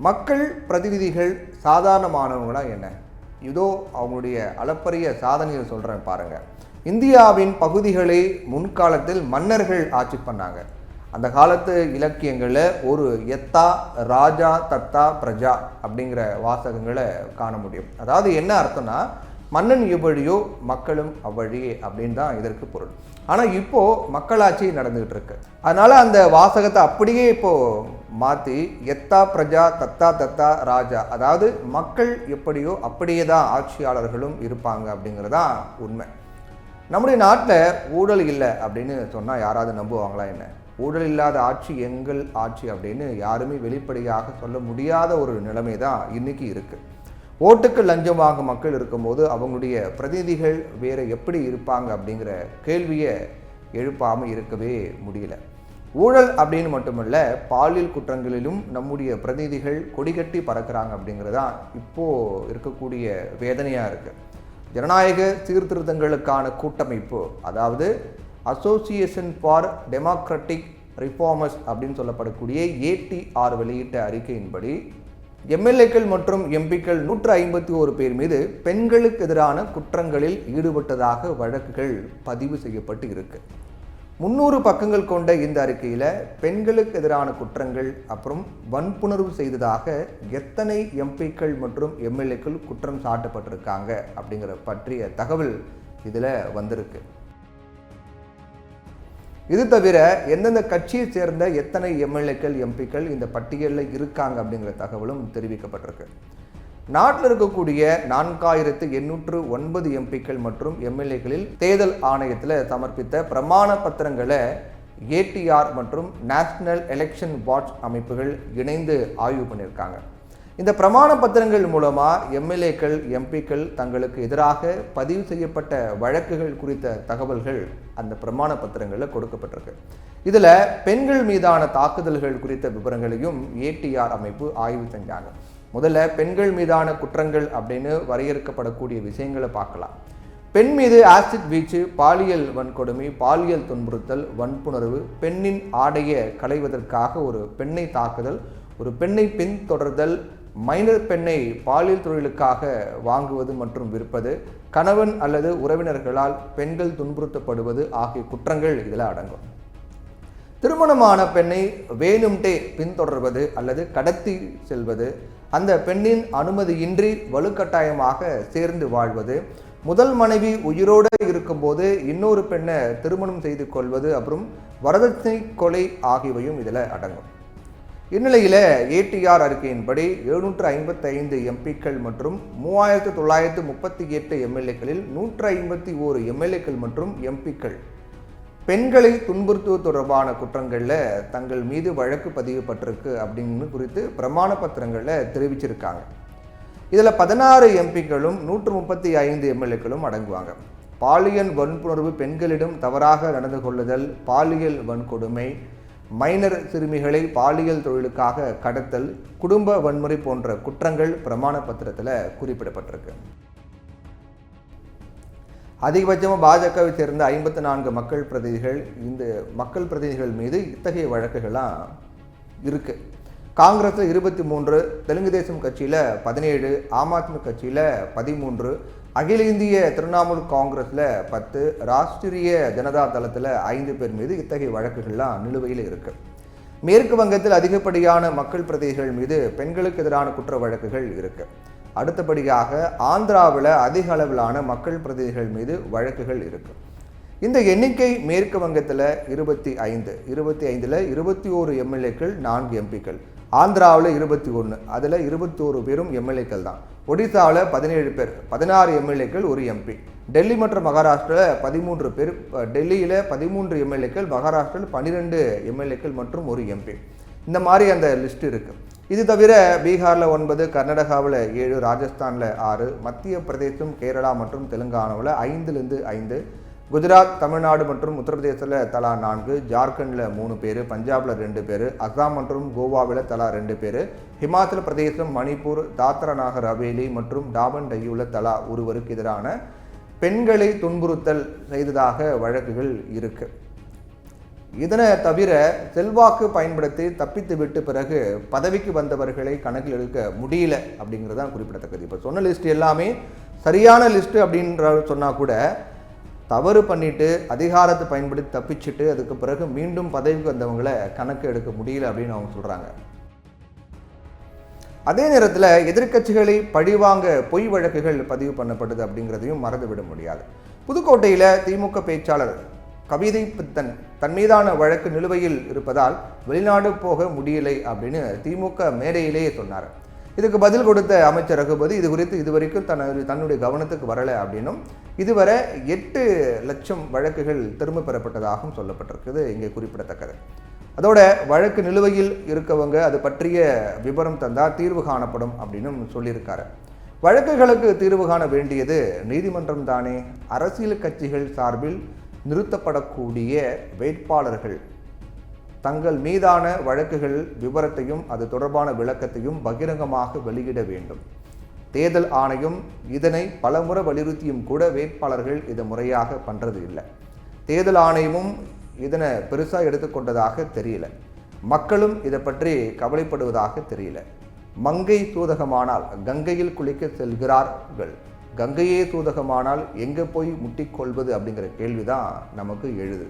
மக்கள் பிரதிநிதிகள் சாதாரணமானவங்களா என்ன? இதோ அவங்களுடைய அளப்பரிய சாதனையை சொல்கிறேன் பாருங்கள். இந்தியாவின் பகுதிகளை முன்காலத்தில் மன்னர்கள் ஆட்சி பண்ணாங்க. அந்த காலத்து இலக்கியங்களில் ஒரு எத்தா ராஜா தத்தா பிரஜா அப்படிங்கிற வாசகங்களை காண முடியும். அதாவது என்ன அர்த்தம்னா, மன்னன் எவ்வழியோ மக்களும் அவ்வழியே அப்படின்னு தான் இதற்கு பொருள். ஆனால் இப்போது மக்களாட்சி நடந்துகிட்டு இருக்கு. அதனால் அந்த வாசகத்தை அப்படியே இப்போது மாற்றி எத்தா பிரஜா தத்தா தத்தா ராஜா, அதாவது மக்கள் எப்படியோ அப்படியே தான் ஆட்சியாளர்களும் இருப்பாங்க அப்படிங்கிறதான் உண்மை. நம்முடைய நாட்டில் ஊழல் இல்லை அப்படின்னு சொன்னால் யாராவது நம்புவாங்களா என்ன? ஊழல் இல்லாத ஆட்சி எங்கள் ஆட்சி அப்படின்னு யாருமே வெளிப்படையாக சொல்ல முடியாத ஒரு நிலைமை தான் இன்றைக்கி இருக்குது. ஓட்டுக்கு லஞ்சம் வாங்கும் மக்கள் இருக்கும்போது அவங்களுடைய பிரதிநிதிகள் வேறு எப்படி இருப்பாங்க அப்படிங்கிற கேள்வியை எழுப்பாமல் இருக்கவே முடியல. ஊழல் அப்படின்னு மட்டுமல்ல, பாலியல் குற்றங்களிலும் நம்முடைய பிரதிநிதிகள் கொடிகட்டி பறக்கிறாங்க அப்படிங்கிறதான் இப்போது இருக்கக்கூடிய வேதனையாக இருக்குது. ஜனநாயக சீர்திருத்தங்களுக்கான கூட்டமைப்பு, அதாவது அசோசியேஷன் ஃபார் டெமோக்ராட்டிக் ரிஃபார்மர்ஸ் அப்படின்னு சொல்லப்படக்கூடிய ATR வெளியிட்ட அறிக்கையின்படி எம்எல்ஏக்கள் மற்றும் எம்பிக்கள் 151 பேர் மீது பெண்களுக்கு எதிரான குற்றங்களில் ஈடுபட்டதாக வழக்குகள் பதிவு செய்யப்பட்டு இருக்கு. 300 பக்கங்கள் கொண்ட இந்த அறிக்கையில் பெண்களுக்கு எதிரான குற்றங்கள் அப்புறம் வன்புணர்வு செய்ததாக எத்தனை எம்பிக்கள் மற்றும் எம்எல்ஏக்கள் குற்றம் சாட்டப்பட்டிருக்காங்க அப்படிங்கிற பற்றிய தகவல் இதில் வந்திருக்கு. இது தவிர எந்தெந்த கட்சியை சேர்ந்த எத்தனை எம்எல்ஏக்கள் எம்பிக்கள் இந்த பட்டியலில் இருக்காங்க அப்படிங்கிற தகவலும் தெரிவிக்கப்பட்டிருக்கு. நாட்டில் இருக்கக்கூடிய 4809 எம்பிக்கள் மற்றும் எம்எல்ஏக்களில் தேர்தல் ஆணையத்தில் சமர்ப்பித்த பிரமாண பத்திரங்களை ATR மற்றும் நேஷனல் எலெக்ஷன் வாட்ச் அமைப்புகள் இணைந்து ஆய்வு பண்ணியிருக்காங்க. இந்த பிரமாண பத்திரங்கள் மூலமாக எம்எல்ஏக்கள் எம்பிக்கள் தங்களுக்கு எதிராக பதிவு செய்யப்பட்ட வழக்குகள் குறித்த தகவல்கள் அந்த பிரமாண பத்திரங்களில் கொடுக்கப்பட்டிருக்கு. இதில் பெண்கள் மீதான தாக்குதல்கள் குறித்த விவரங்களையும் ATR அமைப்பு ஆய்வு செஞ்சாங்க. முதல்ல பெண்கள் மீதான குற்றங்கள் அப்படின்னு வரையறுக்கப்படக்கூடிய விஷயங்களை பார்க்கலாம். பெண் மீது ஆசிட் வீச்சு, பாலியல் வன்கொடுமை, பாலியல் துன்புறுத்தல், வன்புணர்வு, பெண்ணின் ஆடையை களைவதற்காக ஒரு பெண்ணை தாக்குதல், ஒரு பெண்ணை பின்தொடர்தல், மைனர் பெண்ணை பாலியல் தொழிலுக்காக வாங்குவது மற்றும் விற்பது, கணவன் அல்லது உறவினர்களால் பெண்கள் துன்புறுத்தப்படுவது ஆகிய குற்றங்கள் இதில் அடங்கும். திருமணமான பெண்ணை வேணும்டே பின்தொடர்வது அல்லது கடத்தி செல்வது, அந்த பெண்ணின் அனுமதியின்றி வலுக்கட்டாயமாக சேர்ந்து வாழ்வது, முதல் மனைவி உயிரோடு இருக்கும்போது இன்னொரு பெண்ணை திருமணம் செய்து கொள்வது, அப்புறம் வரதட்சணை கொலை ஆகியவையும் இதில் அடங்கும். இந்நிலையில் ATR அறிக்கையின்படி 755 எம்பிக்கள் மற்றும் 3938 எம்எல்ஏக்களில் 151 எம்எல்ஏக்கள் மற்றும் எம்பிக்கள் பெண்களை துன்புறுத்துவது தொடர்பான குற்றங்களில் தங்கள் மீது வழக்கு பதிவுப்பட்டிருக்கு அப்படின்னு குறித்து பிரமாண பத்திரங்களில் தெரிவிச்சிருக்காங்க. இதில் 16 எம்பிக்களும் 135 எம்எல்ஏக்களும் அடங்குவாங்க. பாலியல் வன்புணர்வு, பெண்களிடம் தவறாக நடந்து கொள்ளுதல், பாலியல் வன்கொடுமை, மைனர் சிறுமிகளை பாலியல் தொழிலுக்காக கடத்தல், குடும்ப வன்முறை போன்ற குற்றங்கள் பிரமாண பத்திரத்தில் குறிப்பிடப்பட்டிருக்கு. அதிகபட்சமாக பாஜகவை சேர்ந்த 54 மக்கள் பிரதிநிதிகள் இந்த மக்கள் பிரதிநிதிகள் மீது இத்தகைய வழக்குகள்லாம் இருக்குது. காங்கிரஸில் 23, தெலுங்கு தேசம் கட்சியில் 17, ஆம் ஆத்மி கட்சியில் 13, அகில இந்திய திரிணாமுல் காங்கிரஸில் 10, ராஷ்டிரிய ஜனதா தளத்தில் 5 பேர் மீது இத்தகைய வழக்குகள்லாம் நிலுவையில் இருக்குது. மேற்கு வங்கத்தில் அதிகப்படியான மக்கள் பிரதிநிதிகள் மீது பெண்களுக்கு எதிரான குற்ற வழக்குகள் இருக்குது. அடுத்தபடியாக ஆந்திராவில் அதிக அளவிலான மக்கள் பிரதிநிதிகள் மீது வழக்குகள் இருக்குது. இந்த எண்ணிக்கை மேற்கு வங்கத்தில் 25, 25ல் 21 எம்எல்ஏக்கள், 4 எம்பிக்கள், ஆந்திராவில் 21, அதில் 21 பேரும் எம்எல்ஏக்கள் தான், ஒடிசாவில் 17 பேர், 16 எம்எல்ஏக்கள், 1 எம்பி, டெல்லி மற்றும் மகாராஷ்டிராவில் 13 பேர், டெல்லியில் 13 எம்எல்ஏக்கள், மகாராஷ்டிராவில் 12 எம்எல்ஏக்கள் மற்றும் 1 எம்பி. இந்த மாதிரி அந்த லிஸ்ட் இருக்குது. இது தவிர பீகாரில் 9, கர்நாடகாவில் 7, ராஜஸ்தானில் 6, மத்திய பிரதேசம், கேரளா மற்றும் தெலுங்கானாவில் 5லிருந்து 5, குஜராத், தமிழ்நாடு மற்றும் உத்தரப்பிரதேசத்தில் தலா 4, ஜார்க்கண்டில் 3 பேர், பஞ்சாபில் 2 பேர், அஸ்ஸாம் மற்றும் கோவாவில் தலா 2 பேர், ஹிமாச்சல பிரதேசம், மணிப்பூர், தாத்ரா நாகர் ஹவேலி மற்றும் டாமன் டையூவில் தலா ஒருவருக்கு எதிரான பெண்களை துன்புறுத்தல் செய்ததாக வழக்குகள் இருக்குது. இதனை தவிர செல்வாக்கு பயன்படுத்தி தப்பித்து விட்டு பிறகு பதவிக்கு வந்தவர்களை கணக்கில் எடுக்க முடியல அப்படிங்கிறது தான் குறிப்பிடத்தக்கது. இப்போ சொன்ன லிஸ்ட் எல்லாமே சரியான லிஸ்ட்டு அப்படின்ற சொன்னால் கூட தவறு பண்ணிட்டு அதிகாரத்தை பயன்படுத்தி தப்பிச்சுட்டு அதுக்கு பிறகு மீண்டும் பதவிக்கு வந்தவங்களை கணக்கு எடுக்க முடியல அப்படின்னு அவங்க சொல்கிறாங்க. அதே நேரத்தில் எதிர்க்கட்சிகளை பழிவாங்க பொய் வழக்குகள் பதிவு பண்ணப்படுது அப்படிங்கிறதையும் மறந்துவிட முடியாது. புதுக்கோட்டையில் திமுக பேச்சாளர் கவிதை பித்தன் தன் மீதான வழக்கு நிலுவையில் இருப்பதால் வெளிநாடு போக முடியலை அப்படின்னு திமுக மேடையிலேயே சொன்னார். இதுக்கு பதில் கொடுத்த அமைச்சர் ரகுபதி இது குறித்து இதுவரைக்கும் தன்னுடைய கவனத்துக்கு வரலை அப்படின்னும் இதுவரை 8 லட்சம் வழக்குகள் திரும்ப பெறப்பட்டதாகவும் சொல்லப்பட்டிருக்குது இங்கே குறிப்பிடத்தக்கது. அதோட வழக்கு நிலுவையில் இருக்கவங்க அது பற்றிய விவரம் தந்தால் தீர்வு காணப்படும் அப்படின்னு சொல்லியிருக்காரு. வழக்குகளுக்கு தீர்வு காண வேண்டியது நீதிமன்றம் தானே. அரசியல் கட்சிகள் சார்பில் நிறுத்தப்படக்கூடிய வேட்பாளர்கள் தங்கள் மீதான வழக்குகள் விவரத்தையும் அது தொடர்பான விளக்கத்தையும் பகிரங்கமாக வெளியிட வேண்டும். தேர்தல் ஆணையம் இதனை பலமுறை வலியுறுத்தியும் கூட வேட்பாளர்கள் இதை முறையாக பண்ணுறது இல்லை. தேர்தல் ஆணையமும் இதனை பெருசாக எடுத்துக்கொண்டதாக தெரியல. மக்களும் இதை பற்றி கவலைப்படுவதாக தெரியல. மங்கை சூதகமானால் கங்கையில் குளிக்க செல்கிறார்கள், கங்கையே சூதகமானால் எங்கே போய் முட்டிக்கொள்வது அப்படிங்கிற கேள்விதான் நமக்கு எழுது.